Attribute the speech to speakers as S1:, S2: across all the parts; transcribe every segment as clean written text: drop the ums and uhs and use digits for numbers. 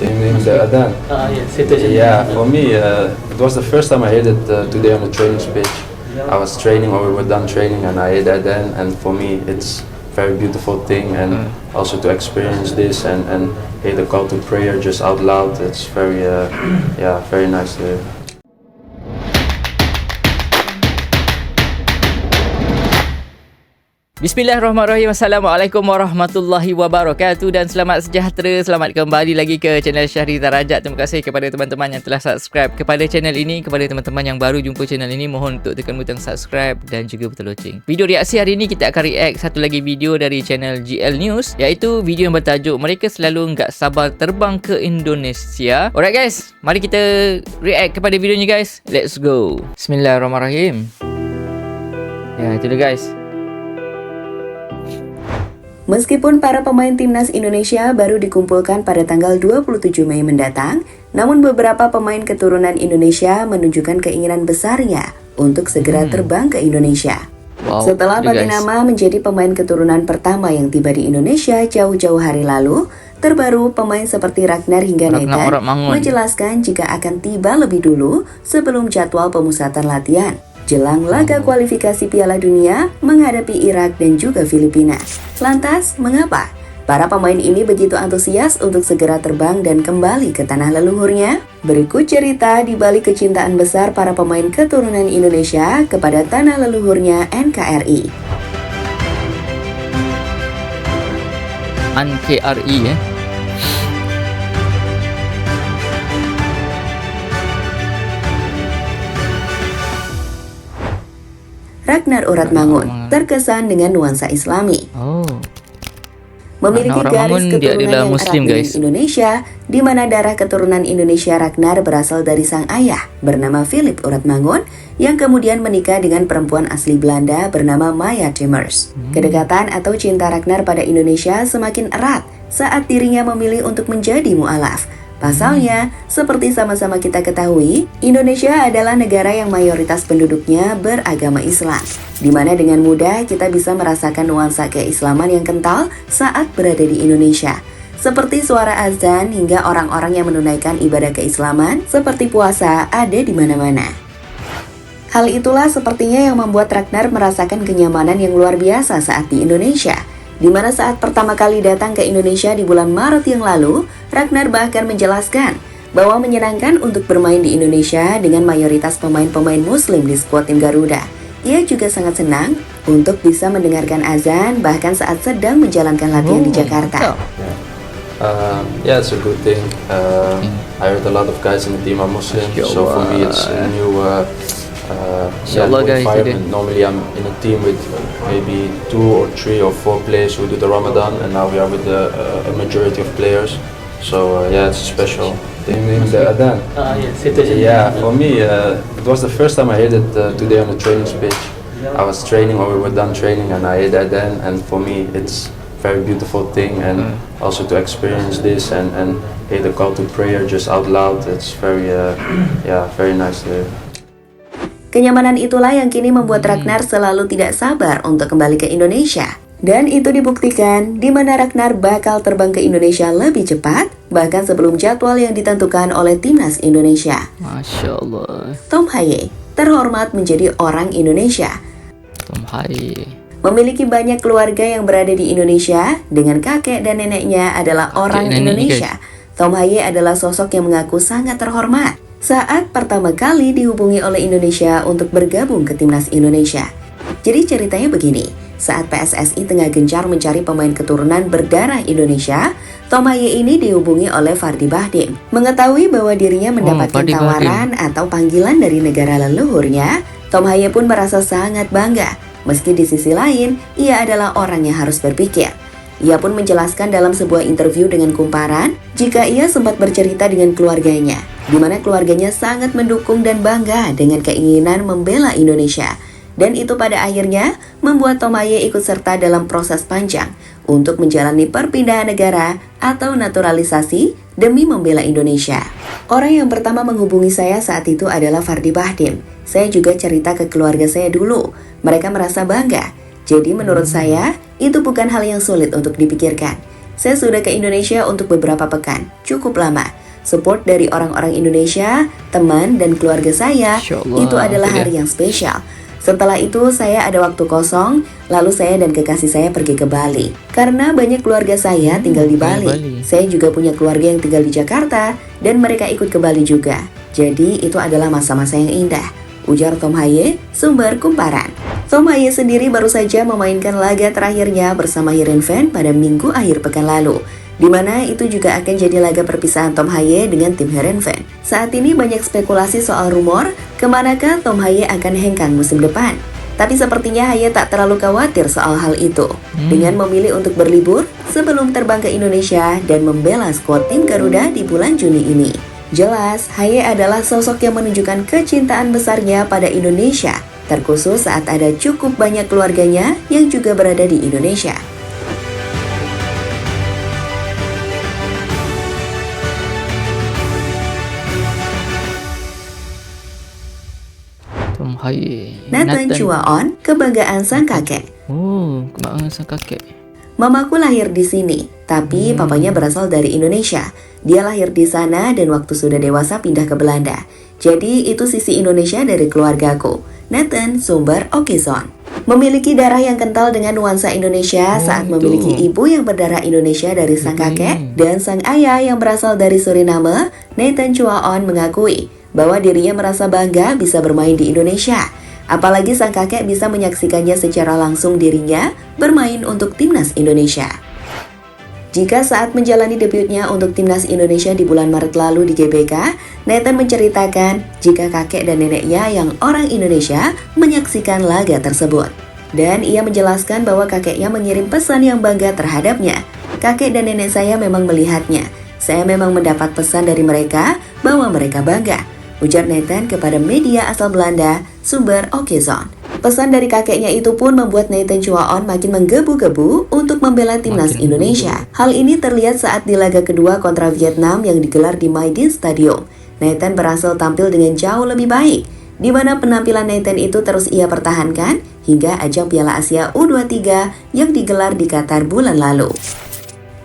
S1: in the Adhan. Yeah, for me, it was the first time I heard it today on the training pitch. I was training, or we were done training, and I heard Adhan, and for me, it's very beautiful thing, and also to experience this and hear the call to prayer just out loud. It's very, yeah, very nice to hear.
S2: Bismillahirrahmanirrahim. Assalamualaikum warahmatullahi wabarakatuh. Dan selamat sejahtera. Selamat kembali lagi ke channel Syahri Darajat. Terima kasih kepada teman-teman yang telah subscribe kepada channel ini. Kepada teman-teman yang baru jumpa channel ini, mohon untuk tekan butang subscribe dan juga butang loceng. Video reaksi hari ini kita akan react satu lagi video dari channel GL News, iaitu video yang bertajuk "Mereka Selalu Nggak Sabar Terbang ke Indonesia". Alright guys, mari kita react kepada videonya guys. Let's go. Bismillahirrahmanirrahim. Ya, itu dia guys.
S3: Meskipun para pemain timnas Indonesia baru dikumpulkan pada tanggal 27 Mei mendatang, namun beberapa pemain keturunan Indonesia menunjukkan keinginan besarnya untuk segera terbang ke Indonesia.
S2: Wow,
S3: Setelah Patinama menjadi pemain keturunan pertama yang tiba di Indonesia jauh-jauh hari lalu, terbaru pemain seperti Ragnar hingga Nathan menjelaskan jika akan tiba lebih dulu sebelum jadwal pemusatan latihan jelang laga kualifikasi Piala Dunia menghadapi Irak dan juga Filipina. Lantas, mengapa para pemain ini begitu antusias untuk segera terbang dan kembali ke tanah leluhurnya? Berikut cerita di balik kecintaan besar para pemain keturunan Indonesia kepada tanah leluhurnya NKRI.
S2: NKRI ya.
S3: Ragnar Oratmangun terkesan dengan nuansa Islami. Memiliki garis keturunan yang erat dengan Indonesia, di mana darah keturunan Indonesia Ragnar berasal dari sang ayah bernama Philip Oratmangun yang kemudian menikah dengan perempuan asli Belanda bernama Maya Timmers. Kedekatan atau cinta Ragnar pada Indonesia semakin erat saat dirinya memilih untuk menjadi mu'alaf. Pasalnya, seperti sama-sama kita ketahui, Indonesia adalah negara yang mayoritas penduduknya beragama Islam, di mana dengan mudah kita bisa merasakan nuansa keislaman yang kental saat berada di Indonesia. Seperti suara azan hingga orang-orang yang menunaikan ibadah keislaman seperti puasa ada di mana-mana. Hal itulah sepertinya yang membuat Ragnar merasakan kenyamanan yang luar biasa saat di Indonesia. Di mana saat pertama kali datang ke Indonesia di bulan Maret yang lalu, Ragnar bahkan menjelaskan bahwa menyenangkan untuk bermain di Indonesia dengan mayoritas pemain-pemain muslim di skuad tim Garuda. Ia juga sangat senang untuk bisa mendengarkan azan bahkan saat sedang menjalankan latihan di Jakarta.
S1: Yeah, it's a good thing. I heard a lot of guys in the team are Muslim, so for me it's a new environment. Normally I'm in a team with maybe 2 or 3 or 4 players who do the Ramadan, and now we are with a majority of players. So yeah, it's special. In the Adhan. Yeah, for me it was the first time I heard it today on the training pitch. I was training, or we were done training, and I heard Adhan, and for me it's very beautiful thing, and also to experience this and hear the call to prayer just out loud. It's very yeah, very nice to hear.
S3: Kenyamanan itulah yang kini membuat Ragnar selalu tidak sabar untuk kembali ke Indonesia. Dan itu dibuktikan di mana Ragnar bakal terbang ke Indonesia lebih cepat, bahkan sebelum jadwal yang ditentukan oleh timnas Indonesia.
S2: Masya Allah.
S3: Tom Haye terhormat menjadi orang Indonesia.
S2: Tom Haye
S3: memiliki banyak keluarga yang berada di Indonesia, dengan kakek dan neneknya adalah orang Indonesia. Tom Haye adalah sosok yang mengaku sangat terhormat saat pertama kali dihubungi oleh Indonesia untuk bergabung ke timnas Indonesia. Jadi ceritanya begini, saat PSSI tengah gencar mencari pemain keturunan berdarah Indonesia, Tom Haye ini dihubungi oleh Fardi Bahdim. Mengetahui bahwa dirinya mendapatkan tawaran atau panggilan dari negara leluhurnya, Tom Haye pun merasa sangat bangga. Meski di sisi lain, ia adalah orang yang harus berpikir. Ia pun menjelaskan dalam sebuah interview dengan Kumparan jika ia sempat bercerita dengan keluarganya, di mana keluarganya sangat mendukung dan bangga dengan keinginan membela Indonesia. Dan itu pada akhirnya membuat Tom Haye ikut serta dalam proses panjang untuk menjalani perpindahan negara atau naturalisasi demi membela Indonesia. Orang yang pertama menghubungi saya saat itu adalah Fardi Bahdim. Saya juga cerita ke keluarga saya dulu. Mereka merasa bangga. Jadi menurut saya, itu bukan hal yang sulit untuk dipikirkan. Saya sudah ke Indonesia untuk beberapa pekan, cukup lama. Support dari orang-orang Indonesia, teman dan keluarga saya,
S2: Masya Allah,
S3: itu adalah
S2: itu dia.
S3: hari yang spesial. Setelah itu saya ada waktu kosong, lalu saya dan kekasih saya pergi ke Bali. Karena banyak keluarga saya tinggal di Bali.
S2: Bali.
S3: Saya juga punya keluarga yang tinggal di Jakarta dan mereka ikut ke Bali juga. Jadi itu adalah masa-masa yang indah, ujar Tom Haye, sumber Kumparan. Tom Haye sendiri baru saja memainkan laga terakhirnya bersama Heerenveen pada minggu akhir pekan lalu, di mana itu juga akan jadi laga perpisahan Tom Haye dengan tim Heerenveen. Saat ini banyak spekulasi soal rumor kemanakah Tom Haye akan hengkang musim depan. Tapi sepertinya Haye tak terlalu khawatir soal hal itu, dengan memilih untuk berlibur sebelum terbang ke Indonesia dan membela skuad tim Garuda di bulan Juni ini. Jelas, Haye adalah sosok yang menunjukkan kecintaan besarnya pada Indonesia, terkhusus saat ada cukup banyak keluarganya yang juga berada di Indonesia.
S2: Tom Haye.
S3: Nathan Chuaon, kebanggaan sang kakek.
S2: Oh, kebanggaan sang kakek.
S3: Mamaku lahir di sini, tapi papanya berasal dari Indonesia. Dia lahir di sana dan waktu sudah dewasa pindah ke Belanda. Jadi itu sisi Indonesia dari keluargaku. Nathan, sumber Okezon. Memiliki darah yang kental dengan nuansa Indonesia saat
S2: itu.
S3: memiliki ibu yang berdarah Indonesia dari sang kakek dan sang ayah yang berasal dari Suriname. Nathan Chuaon mengakui bahwa dirinya merasa bangga bisa bermain di Indonesia. Apalagi sang kakek bisa menyaksikannya secara langsung dirinya bermain untuk timnas Indonesia. Jika saat menjalani debutnya untuk timnas Indonesia di bulan Maret lalu di GBK, Nathan menceritakan jika kakek dan neneknya yang orang Indonesia menyaksikan laga tersebut. Dan ia menjelaskan bahwa kakeknya mengirim pesan yang bangga terhadapnya. Kakek dan nenek saya memang melihatnya. Saya memang mendapat pesan dari mereka bahwa mereka bangga, ujar Nathan kepada media asal Belanda, sumber Okezon. Pesan dari kakeknya itu pun membuat Nathan Chuaon makin menggebu-gebu untuk membela timnas Indonesia. Hal ini terlihat saat di laga kedua kontra Vietnam yang digelar di Maidin Stadium. Nathan berhasil tampil dengan jauh lebih baik, di mana penampilan Nathan itu terus ia pertahankan hingga ajang Piala Asia U23 yang digelar di Qatar bulan lalu.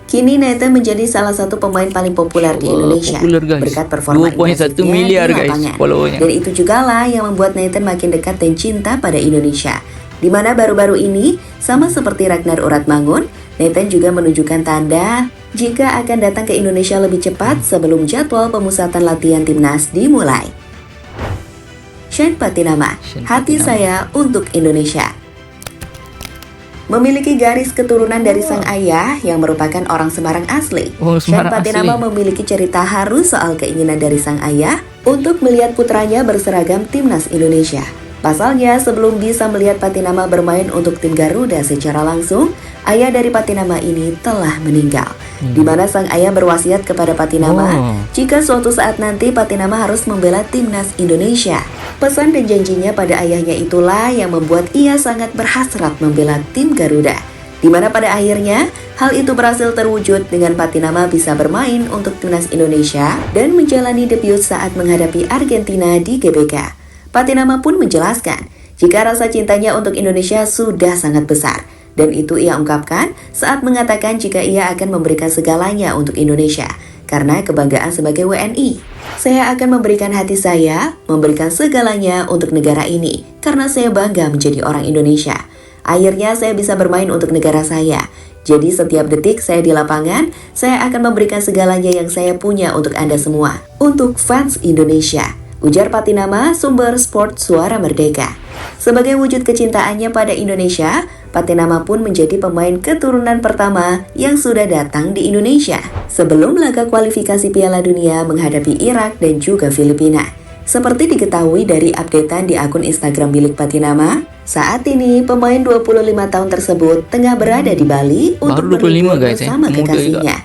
S3: Kini Nathan menjadi salah satu pemain paling populer di Indonesia
S2: populer, guys.
S3: berkat performa
S2: 2.1
S3: impresifnya
S2: miliar,
S3: di
S2: guys,
S3: lapangan.
S2: followernya.
S3: Dan itu juga lah yang membuat Nathan makin dekat dan cinta pada Indonesia. Di mana baru-baru ini, sama seperti Ragnar Uratmangun, Nathan juga menunjukkan tanda jika akan datang ke Indonesia lebih cepat sebelum jadwal pemusatan latihan timnas dimulai. Shane Patinama,
S2: Shane
S3: hati
S2: Patinama.
S3: saya untuk Indonesia. Memiliki garis keturunan dari sang ayah yang merupakan orang Semarang asli.
S2: Oh,
S3: Shane
S2: Semarang
S3: Patinama
S2: asli.
S3: memiliki cerita haru soal keinginan dari sang ayah untuk melihat putranya berseragam timnas Indonesia. Pasalnya, sebelum bisa melihat Patinama bermain untuk tim Garuda secara langsung, ayah dari Patinama ini telah meninggal. Di mana sang ayah berwasiat kepada Patinama, jika suatu saat nanti Patinama harus membela timnas Indonesia. Pesan dan janjinya pada ayahnya itulah yang membuat ia sangat berhasrat membela tim Garuda. Di mana pada akhirnya, hal itu berhasil terwujud dengan Patinama bisa bermain untuk timnas Indonesia dan menjalani debut saat menghadapi Argentina di GBK. Patinama pun menjelaskan jika rasa cintanya untuk Indonesia sudah sangat besar, dan itu ia ungkapkan saat mengatakan jika ia akan memberikan segalanya untuk Indonesia karena kebanggaan sebagai WNI. Saya akan memberikan hati saya, memberikan segalanya untuk negara ini karena saya bangga menjadi orang Indonesia. Akhirnya saya bisa bermain untuk negara saya. Jadi setiap detik saya di lapangan, saya akan memberikan segalanya yang saya punya untuk Anda semua, untuk fans Indonesia, ujar Patinama, sumber Sport Suara Merdeka. Sebagai wujud kecintaannya pada Indonesia, Patinama pun menjadi pemain keturunan pertama yang sudah datang di Indonesia sebelum laga kualifikasi Piala Dunia menghadapi Irak dan juga Filipina. Seperti diketahui dari updatean di akun Instagram milik Patinama, saat ini pemain 25 tahun tersebut tengah berada di Bali untuk
S2: Baru 25,
S3: berlibur
S2: guys,
S3: bersama
S2: muda juga.
S3: kekasihnya.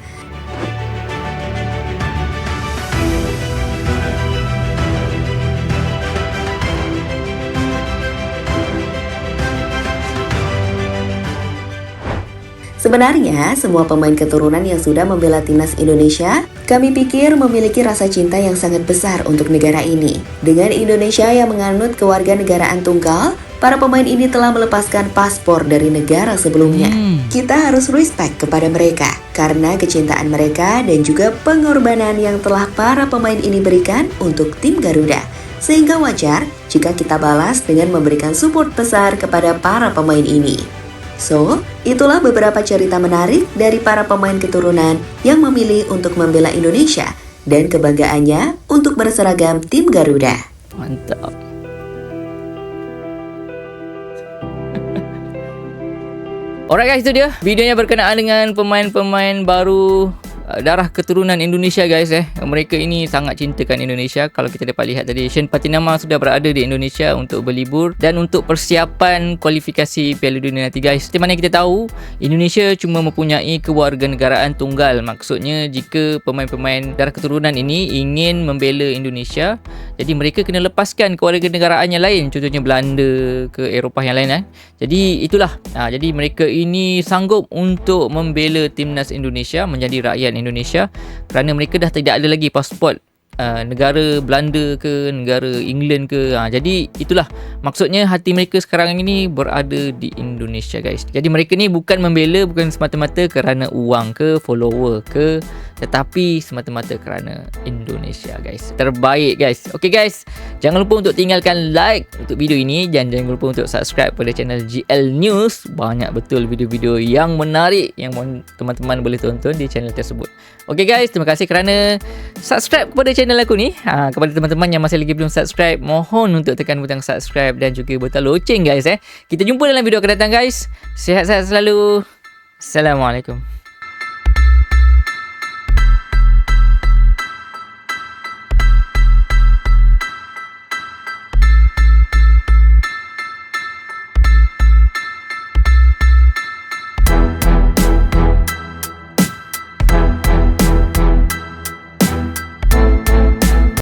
S3: Sebenarnya, semua pemain keturunan yang sudah membela timnas Indonesia, kami pikir memiliki rasa cinta yang sangat besar untuk negara ini. Dengan Indonesia yang menganut kewarganegaraan tunggal, para pemain ini telah melepaskan paspor dari negara sebelumnya. Kita harus respect kepada mereka, karena kecintaan mereka dan juga pengorbanan yang telah para pemain ini berikan untuk tim Garuda. Sehingga wajar jika kita balas dengan memberikan support besar kepada para pemain ini. So, itulah beberapa cerita menarik dari para pemain keturunan yang memilih untuk membela Indonesia dan kebanggaannya untuk berseragam tim Garuda.
S2: Mantap. Alright guys, itu dia videonya berkenaan dengan pemain-pemain baru darah keturunan Indonesia guys. Mereka ini sangat cintakan Indonesia. Kalau kita dapat lihat tadi, Shen Patinama sudah berada di Indonesia untuk berlibur dan untuk persiapan kualifikasi Piala Dunia nanti guys. Seperti mana kita tahu, Indonesia cuma mempunyai kewarganegaraan tunggal. Maksudnya jika pemain-pemain darah keturunan ini ingin membela Indonesia, jadi mereka kena lepaskan kewarganegaraan yang lain, contohnya Belanda ke Eropah yang lain. Jadi itulah. Jadi mereka ini sanggup untuk membela timnas Indonesia, menjadi rakyat Indonesia, kerana mereka dah tidak ada lagi pasport negara Belanda ke negara England ke. Jadi itulah maksudnya hati mereka sekarang ini berada di Indonesia guys. Jadi mereka ni bukan membela, bukan semata-mata kerana uang ke follower ke, tetapi semata-mata kerana Indonesia guys. Terbaik guys. Okay guys, jangan lupa untuk tinggalkan like untuk video ini dan jangan lupa untuk subscribe pada channel GL News. Banyak betul video-video yang menarik yang teman-teman boleh tonton di channel tersebut. Okay guys, terima kasih kerana subscribe kepada channel aku ni. Kepada teman-teman yang masih lagi belum subscribe, mohon untuk tekan butang subscribe dan juga butang loceng guys. Kita jumpa dalam video akan datang guys. Sihat-sihat selalu. Assalamualaikum.